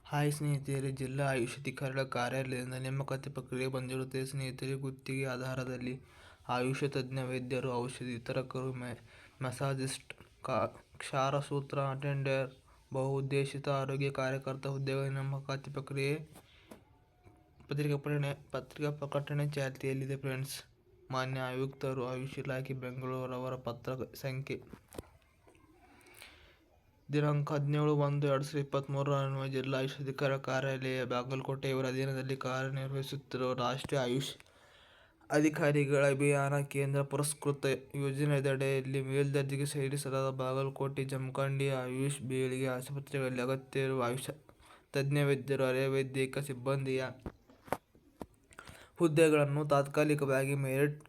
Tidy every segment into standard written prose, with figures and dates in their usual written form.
Hi ಸ್ನೇಹಿತರೆ, ಜಿಲ್ಲಾ ಆಯುಷ್ ಅಧಿಕಾರಿಗಳ ಕಾರ್ಯಾಲಯದಿಂದ ನೇಮಕಾತಿ ಪ್ರಕ್ರಿಯೆ ಬಂದಿರುತ್ತದೆ. ಸ್ನೇಹಿತರೆ, ಗುತ್ತಿಗೆ ಆಧಾರದಲ್ಲಿ ಆಯುಷ್ ತಜ್ಞ ವೈದ್ಯರು, ಔಷಧಿ ವಿತರಕರು, ಮಸಾಜಿಸ್ಟ್, ಕ್ಷಾರಸೂತ್ರ ಅಟೆಂಡರ್, ಬಹುಉದ್ದೇಶಿತ ಆರೋಗ್ಯ ಕಾರ್ಯಕರ್ತ ಹುದ್ದೆಗಳ ನೇಮಕಾತಿ ಪ್ರಕ್ರಿಯೆ ಪತ್ರಿಕಾ ಪ್ರಕಟಣೆ ಚಾಲ್ತಿಯಲ್ಲಿದೆ. ಫ್ರೆಂಡ್ಸ್, ಮಾನ್ಯ ಆಯುಕ್ತರು, ಆಯುಷ್ ಇಲಾಖೆ ಬೆಂಗಳೂರು ಅವರ ಪತ್ರ ಸಂಖ್ಯೆ ದಿನಾಂಕ 17/1/2023 ಅನ್ವಯ ಜಿಲ್ಲಾ ಆಯುಷ್ ಅಧಿಕಾರಿಗಳ ಕಾರ್ಯಾಲಯ ಬಾಗಲಕೋಟೆ ಇವರ ಅಧೀನದಲ್ಲಿ ಕಾರ್ಯನಿರ್ವಹಿಸುತ್ತಿರುವ ರಾಷ್ಟ್ರೀಯ ಆಯುಷ್ ಅಧಿಕಾರಿಗಳ ಅಭಿಯಾನ ಕೇಂದ್ರ ಪುರಸ್ಕೃತ ಯೋಜನೆಯಡಿಯಲ್ಲಿ ಮೇಲ್ದರ್ಜೆಗೆ ಸೇರಿಸಲಾದ ಬಾಗಲಕೋಟೆ, ಜಮಖಂಡಿ ಆಯುಷ್ ಬೆಳಿಗ್ಗೆ ಆಸ್ಪತ್ರೆಗಳಲ್ಲಿ ಅಗತ್ಯವಿರುವ ಆಯುಷ್ ತಜ್ಞ ವೈದ್ಯರು, ಅರೆವೈದ್ಯಕೀಯ ಸಿಬ್ಬಂದಿಯ ಹುದ್ದೆಗಳನ್ನು ತಾತ್ಕಾಲಿಕವಾಗಿ ಮೆರಿಟ್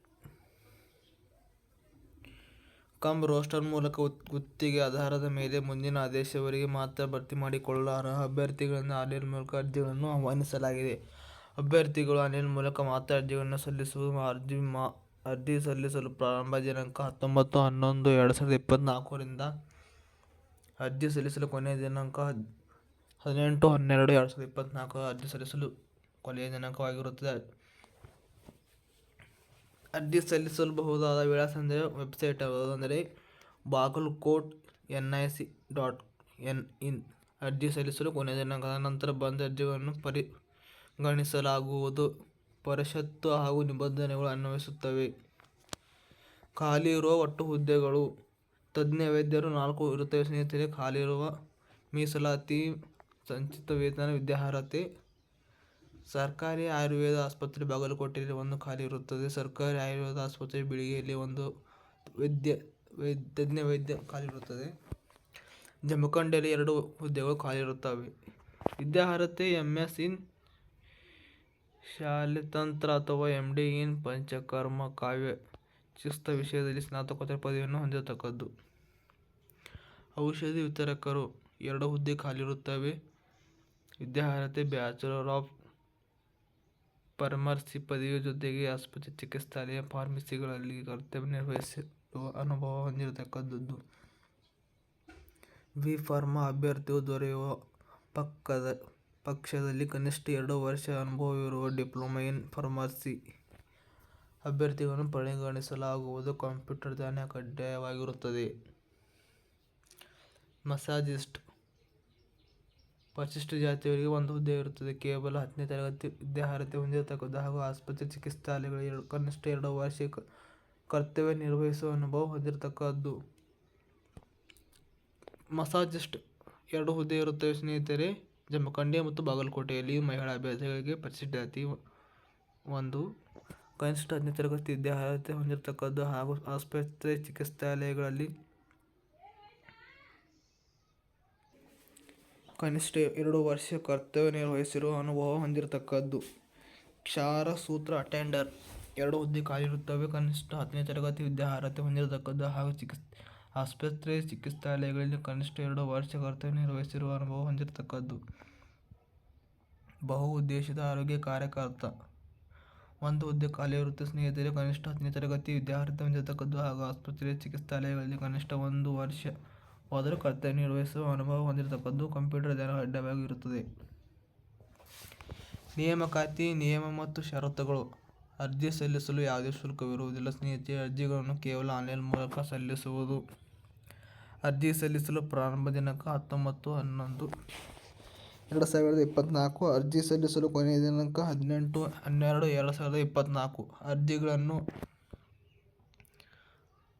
ಕಮ್ ರೋಸ್ಟರ್ ಮೂಲಕ ಗುತ್ತಿಗೆ ಆಧಾರದ ಮೇಲೆ ಮುಂದಿನ ಆದೇಶದವರೆಗೆ ಮಾತ್ರ ಭರ್ತಿ ಮಾಡಿಕೊಳ್ಳಲು ಅರ್ಹ ಅಭ್ಯರ್ಥಿಗಳಿಂದ ಆನ್ಲೈನ್ ಮೂಲಕ ಅರ್ಜಿಗಳನ್ನು ಆಹ್ವಾನಿಸಲಾಗಿದೆ. ಅಭ್ಯರ್ಥಿಗಳು ಆನ್ಲೈನ್ ಮೂಲಕ ಮಾತ್ರ ಅರ್ಜಿಗಳನ್ನು ಸಲ್ಲಿಸಬಹುದು. ಅರ್ಜಿ ಸಲ್ಲಿಸಲು ಪ್ರಾರಂಭ ದಿನಾಂಕ 19/11/2024 ರಿಂದ ಅರ್ಜಿ ಸಲ್ಲಿಸಲು ಕೊನೆಯ ದಿನಾಂಕ 18/12/2024 ಅರ್ಜಿ ಸಲ್ಲಿಸಲು ಕೊನೆಯ ದಿನಾಂಕವಾಗಿರುತ್ತದೆ. ಅರ್ಜಿ ಸಲ್ಲಿಸಬಹುದಾದ ವಿಳಾಸ ವೆಬ್ಸೈಟ್ ಯಾವುದೆಂದರೆ bagalkot.nic.in. ಅರ್ಜಿ ಸಲ್ಲಿಸಲು ಕೊನೆಯ ದಿನಾಂಕದ ನಂತರ ಬಂದ ಅರ್ಜಿಗಳನ್ನು ಪರಿಗಣಿಸಲಾಗುವುದು. ಪರಿಷತ್ತು ಹಾಗೂ ನಿಬಂಧನೆಗಳು ಅನ್ವಯಿಸುತ್ತವೆ. ಖಾಲಿ ಇರುವ ಒಟ್ಟು ಹುದ್ದೆಗಳು: ತಜ್ಞ ವೈದ್ಯರು 4 ಇರುತ್ತವೆ ಸ್ನೇಹಿತರೆ. ಖಾಲಿ ಇರುವ ಮೀಸಲಾತಿ: ಸಂಚಿತ ವೇತನ, ವಿದ್ಯಾರ್ಹತೆ. ಸರ್ಕಾರಿ ಆಯುರ್ವೇದ ಆಸ್ಪತ್ರೆ ಬಾಗಲಕೋಟೆಯಲ್ಲಿ 1 ಖಾಲಿ ಇರುತ್ತದೆ. ಸರ್ಕಾರಿ ಆಯುರ್ವೇದ ಆಸ್ಪತ್ರೆ ಬಿಳಿಗಿಯಲ್ಲಿ 1 ತಜ್ಞ ವೈದ್ಯ ಖಾಲಿ ಇರುತ್ತದೆ. ಜಮಖಂಡಿಯಲ್ಲಿ 2 ಹುದ್ದೆಗಳು ಖಾಲಿ ಇರುತ್ತವೆ. ವಿದ್ಯಾರ್ಹತೆ: MS ಇನ್ ಶಲ್ಯತಂತ್ರ ಅಥವಾ MD ಇನ್ ಪಂಚಕರ್ಮ ಕಾವ್ಯ ಚಿಕಿತ್ಸಾ ವಿಷಯದಲ್ಲಿ ಸ್ನಾತಕೋತ್ತರ ಪದವಿಯನ್ನು ಹೊಂದಿರತಕ್ಕದ್ದು. ಔಷಧಿ ವಿತರಕರು: 2 ಹುದ್ದೆ ಖಾಲಿ ಇರುತ್ತವೆ. ವಿದ್ಯಾರ್ಹತೆ: ಬ್ಯಾಚುಲರ್ ಆಫ್ ಫಾರ್ಮಸಿ ಪದವಿಯ ಜೊತೆಗೆ ಆಸ್ಪತ್ರೆ ಚಿಕಿತ್ಸಾಲಯ ಫಾರ್ಮಸಿಗಳಲ್ಲಿ ಕರ್ತವ್ಯ ನಿರ್ವಹಿಸಿರುವ ಅನುಭವ ಹೊಂದಿರತಕ್ಕದ್ದು. ಬಿ ಫಾರ್ಮಾ ಅಭ್ಯರ್ಥಿಗಳು ದೊರೆಯುವ ಪಕ್ಷದಲ್ಲಿ ಕನಿಷ್ಠ 2 ವರ್ಷ ಅನುಭವವಿರುವ ಡಿಪ್ಲೊಮಾ ಇನ್ ಫಾರ್ಮಸಿ ಅಭ್ಯರ್ಥಿಗಳನ್ನು ಪರಿಗಣಿಸಲಾಗುವುದು. ಕಂಪ್ಯೂಟರ್ ಜ್ಞಾನ ಕಡ್ಡಾಯವಾಗಿರುತ್ತದೆ. ಮಸಾಜಿಸ್ಟ್: ಪರಿಶಿಷ್ಟ ಜಾತಿಯವರಿಗೆ 1 ಹುದ್ದೆ ಇರುತ್ತದೆ. ಕೇವಲ 10ನೇ ತರಗತಿ ವಿದ್ಯಾರ್ಹತೆ ಹೊಂದಿರತಕ್ಕದ್ದು ಹಾಗೂ ಆಸ್ಪತ್ರೆ ಚಿಕಿತ್ಸಾಲಯಗಳಲ್ಲಿ ಕನಿಷ್ಠ 2 ವರ್ಷ ಕರ್ತವ್ಯ ನಿರ್ವಹಿಸುವ ಅನುಭವ ಹೊಂದಿರತಕ್ಕದ್ದು. ಮಸಾಜಿಸ್ಟ್ 2 ಹುದ್ದೆ ಇರುತ್ತವೆ ಸ್ನೇಹಿತರೆ. ಜಮಖಂಡಿ ಮತ್ತು ಬಾಗಲಕೋಟೆಯಲ್ಲಿ. ಮಹಿಳಾ ಅಭ್ಯರ್ಥಿಗಳಿಗೆ ಪರಿಶಿಷ್ಟ ಜಾತಿ 1, ಕನಿಷ್ಠ 10ನೇ ತರಗತಿ ವಿದ್ಯಾರ್ಹತೆ ಹೊಂದಿರತಕ್ಕದ್ದು ಹಾಗೂ ಆಸ್ಪತ್ರೆ ಚಿಕಿತ್ಸಾಲಯಗಳಲ್ಲಿ ಕನಿಷ್ಠ 2 ವರ್ಷ ಕರ್ತವ್ಯ ನಿರ್ವಹಿಸಿರುವ ಅನುಭವ ಹೊಂದಿರತಕ್ಕದ್ದು. ಕ್ಷಾರಸೂತ್ರ ಅಟೆಂಡರ್ 2 ಹುದ್ದೆ ಖಾಲಿ ಇರುತ್ತವೆ. ಕನಿಷ್ಠ 10ನೇ ತರಗತಿ ವಿದ್ಯಾರ್ಹತೆ ಹೊಂದಿರತಕ್ಕದ್ದು ಹಾಗೂ ಆಸ್ಪತ್ರೆ ಚಿಕಿತ್ಸಾಲಯಗಳಲ್ಲಿ ಕನಿಷ್ಠ 2 ವರ್ಷ ಕರ್ತವ್ಯ ನಿರ್ವಹಿಸಿರುವ ಅನುಭವ ಹೊಂದಿರತಕ್ಕದ್ದು. ಬಹುಉದ್ದೇಶಿತ ಆರೋಗ್ಯ ಕಾರ್ಯಕರ್ತ 1 ಹುದ್ದೆ ಖಾಲಿ ಇರುತ್ತದೆ ಸ್ನೇಹಿತರೆ. ಕನಿಷ್ಠ 10ನೇ ತರಗತಿ ವಿದ್ಯಾರ್ಹತೆ ಹೊಂದಿರತಕ್ಕದ್ದು ಹಾಗೂ ಆಸ್ಪತ್ರೆ ಚಿಕಿತ್ಸಾಲಯಗಳಲ್ಲಿ ಕನಿಷ್ಠ 1 ವರ್ಷವಾದರೂ ಕರ್ತವ್ಯ ನಿರ್ವಹಿಸುವ ಅನುಭವ ಹೊಂದಿರತಕ್ಕದ್ದು. ಕಂಪ್ಯೂಟರ್ ಜ್ಞಾನ ಕಡ್ಡಾಯವಾಗಿರುತ್ತದೆ. ನೇಮಕಾತಿ ನಿಯಮ ಮತ್ತು ಷರತ್ತುಗಳು: ಅರ್ಜಿ ಸಲ್ಲಿಸಲು ಯಾವುದೇ ಶುಲ್ಕವಿರುವುದಿಲ್ಲ ಸ್ನೇಹಿತರೆ. ಅರ್ಜಿಗಳನ್ನು ಕೇವಲ ಆನ್ಲೈನ್ ಮೂಲಕ ಸಲ್ಲಿಸುವುದು. ಅರ್ಜಿ ಸಲ್ಲಿಸಲು ಪ್ರಾರಂಭ ದಿನಾಂಕ 19/11/2024. ಅರ್ಜಿ ಸಲ್ಲಿಸಲು ಕೊನೆಯ ದಿನಾಂಕ 18/12/2024. ಅರ್ಜಿಗಳನ್ನು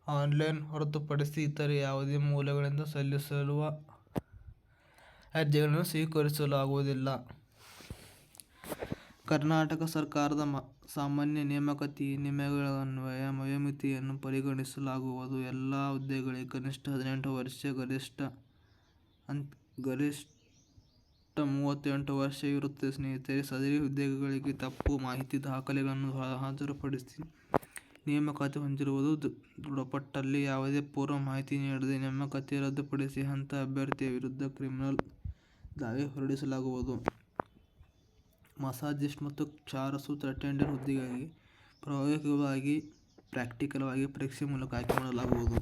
ಆನ್ಲೈನ್ ಹೊರತುಪಡಿಸಿ ಇತರೆ ಯಾವುದೇ ಮೂಲಗಳಿಂದ ಸಲ್ಲಿಸುವ ಅರ್ಜಿಗಳನ್ನು ಸ್ವೀಕರಿಸಲಾಗುವುದಿಲ್ಲ. ಕರ್ನಾಟಕ ಸರ್ಕಾರದ ಸಾಮಾನ್ಯ ನೇಮಕಾತಿ ನಿಯಮಗಳನ್ವಯ ವಯೋಮಿತಿಯನ್ನು ಪರಿಗಣಿಸಲಾಗುವುದು. ಎಲ್ಲಾ ಹುದ್ದೆಗಳಿಗೆ ಕನಿಷ್ಠ 18 ವರ್ಷ, ಗರಿಷ್ಠ 38 ವರ್ಷ ಇರುತ್ತದೆ ಸ್ನೇಹಿತರೆ. ಸದರಿ ಹುದ್ದೆಗಳಿಗೆ ತಪ್ಪು ಮಾಹಿತಿ ದಾಖಲೆಗಳನ್ನು ಹಾಜರುಪಡಿಸಿ ನೇಮಕಾತಿ ಹೊಂದಿರುವುದು ದೃಢಪಟ್ಟಲ್ಲಿ ಯಾವುದೇ ಪೂರ್ವ ಮಾಹಿತಿ ನೀಡದೆ ನೇಮಕಾತಿ ರದ್ದುಪಡಿಸಿ ಅಂತಹ ಅಭ್ಯರ್ಥಿಯ ವಿರುದ್ಧ ಕ್ರಿಮಿನಲ್ ದಾವೆ ಹೊರಡಿಸಲಾಗುವುದು. ಮಸಾಜಿಸ್ಟ್ ಮತ್ತು ಕ್ಷಾರಸೂತ್ರ ಅಟೆಂಡರ್ ಹುದ್ದೆಗಳಿಗೆ ಪ್ರಾಯೋಗಿಕವಾಗಿ ಪ್ರಾಕ್ಟಿಕಲ್ ಆಗಿ ಪರೀಕ್ಷೆ ಮೂಲಕ ಆಯ್ಕೆ ಮಾಡಲಾಗುವುದು.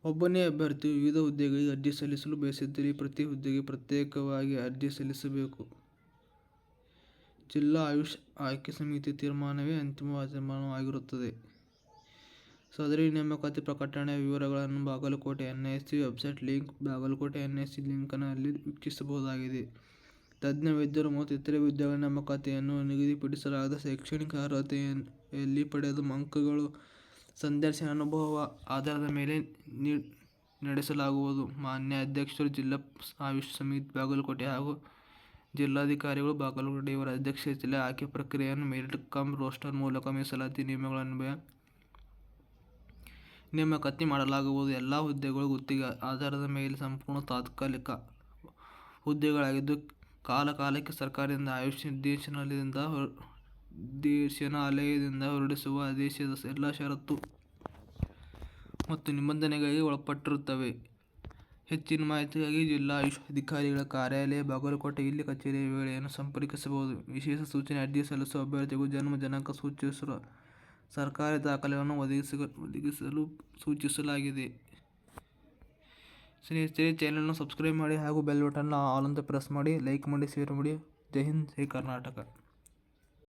ಒಬ್ಬನೇ ಅಭ್ಯರ್ಥಿಯು ವಿವಿಧ ಹುದ್ದೆಗಳಿಗೆ ಅರ್ಜಿ ಸಲ್ಲಿಸಲು ಬಯಸಿದ್ದಲ್ಲಿ ಪ್ರತಿ ಹುದ್ದೆಗೆ ಪ್ರತ್ಯೇಕವಾಗಿ ಅರ್ಜಿ ಸಲ್ಲಿಸಬೇಕು. ಜಿಲ್ಲಾ ಆಯುಷ್ ಆಯ್ಕೆ ಸಮಿತಿ ತೀರ್ಮಾನವೇ ಅಂತಿಮ ತೀರ್ಮಾನವಾಗಿರುತ್ತದೆ. ಸದರಿ ನೇಮಕಾತಿ ಪ್ರಕಟಣೆಯ ವಿವರಗಳನ್ನು Bagalkote NIC website link Bagalkote NIC ಲಿಂಕ್ನಲ್ಲಿ ವೀಕ್ಷಿಸಬಹುದಾಗಿದೆ. ತಜ್ಞ ವೈದ್ಯರು ಮತ್ತು ಇತರೆ ಹುದ್ದೆಗಳ ನೇಮಕಾತಿಯನ್ನು ನಿಗದಿಪಡಿಸಲಾದ ಶೈಕ್ಷಣಿಕ ಅರ್ಹತೆಯಲ್ಲಿ ಪಡೆದ ಅಂಕಗಳು, ಸಂದರ್ಶನ ಅನುಭವ ಆಧಾರದ ಮೇಲೆ ನಡೆಸಲಾಗುವುದು. ಮಾನ್ಯ ಅಧ್ಯಕ್ಷರು, ಜಿಲ್ಲಾ ಆಯುಷ್ ಸಮಿತಿ ಬಾಗಲಕೋಟೆ ಹಾಗೂ ಜಿಲ್ಲಾಧಿಕಾರಿಗಳು ಬಾಗಲಕೋಟೆ ಇವರ ಅಧ್ಯಕ್ಷತೆಯಲ್ಲಿ ಆಯ್ಕೆ ಪ್ರಕ್ರಿಯೆಯನ್ನು ಮೆರಿಟ್ ಕಮ್ ರೋಸ್ಟರ್ ಮೂಲಕ ಮೀಸಲಾತಿ ನಿಯಮಗಳನ್ವಯ ನೇಮಕಾತಿ ಮಾಡಲಾಗುವುದು. ಎಲ್ಲ ಹುದ್ದೆಗಳು ಗುತ್ತಿಗೆ ಆಧಾರದ ಮೇಲೆ ಸಂಪೂರ್ಣ ತಾತ್ಕಾಲಿಕ ಹುದ್ದೆಗಳಾಗಿದ್ದು, ಕಾಲಕಾಲಕ್ಕೆ ಸರ್ಕಾರದಿಂದ ಆಯುಷ್ ನಿರ್ದೇಶನಾಲಯದಿಂದ ಹೊರಡಿಸುವ ಆದೇಶದ ಎಲ್ಲ ಷರತ್ತು ಮತ್ತು ನಿಬಂಧನೆಗಳಿಗೆ ಒಳಪಟ್ಟಿರುತ್ತವೆ. ಹೆಚ್ಚಿನ ಮಾಹಿತಿಗಾಗಿ ಜಿಲ್ಲಾ ಆಯುಷ್ ಅಧಿಕಾರಿಗಳ ಕಾರ್ಯಾಲಯ, ಬಾಗಲಕೋಟೆ ಇಲ್ಲಿ ಕಚೇರಿಯ ವೇಳೆಯನ್ನು ಸಂಪರ್ಕಿಸಬಹುದು. ವಿಶೇಷ ಸೂಚನೆ: ಅರ್ಜಿ ಸಲ್ಲಿಸುವ ಅಭ್ಯರ್ಥಿಗಳು ಜನ್ಮ ದಿನಾಂಕ ಸೂಚಿಸಿರುವ ಸರ್ಕಾರಿ ದಾಖಲೆಗಳನ್ನು ಒದಗಿಸಲು ಸೂಚಿಸಲಾಗಿದೆ. ಸ್ನೇಹಿತರೆ, ಚಾನೆಲ್ನ ಸಬ್ಸ್ಕ್ರೈಬ್ ಮಾಡಿ ಹಾಗೂ ಬೆಲ್ ಬಟನ್ ಆಲ್ ಅಂತ ಪ್ರೆಸ್ ಮಾಡಿ, ಲೈಕ್ ಮಾಡಿ, ಶೇರ್ ಮಾಡಿ. ಜೈ ಹಿಂದ್, ಜೈ ಕರ್ನಾಟಕ.